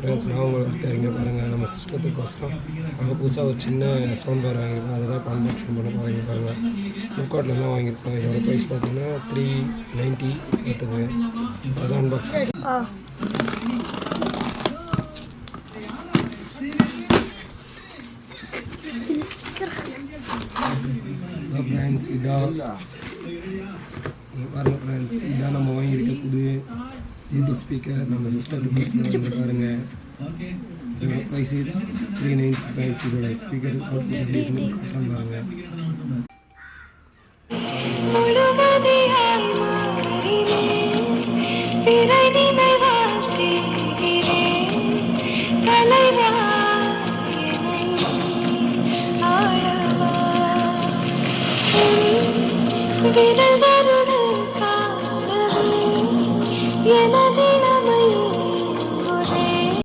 Friends, நான் உங்களுக்கு இருக்காருங்க பாருங்கள். நம்ம சிஸ்டத்துக்கோசரம் நம்ம புதுசாக ஒரு சின்ன சவுண்ட் பார் வாங்கியிருக்கோம். அதை தான் அன்பாக்சிங் பண்ண போகிறீங்க பாருங்கள். ஃப்ளிப்கார்ட்டில் தான் வாங்கியிருக்கோம். இதோட ப்ரைஸ் பார்த்தீங்கன்னா 390 பார்த்துக்குங்க. அதான் அன்பாக்சிங். ஃப்ரெண்ட்ஸ், இதான் பாருங்கள் ஃப்ரெண்ட்ஸ், இதான் நம்ம வாங்கியிருக்க புது ப்ளூடூத் ஸ்பீக்கர். நம்ம சிஸ்டத்துக்கு பாருங்கள். இதோட ப்ரைஸு 390 ஃப்ரெண்ட்ஸ். இதோட ஸ்பீக்கர் அவுட்புட் எப்படி இருக்குன்னு காட்டுறேன் பாருங்கள். விரல்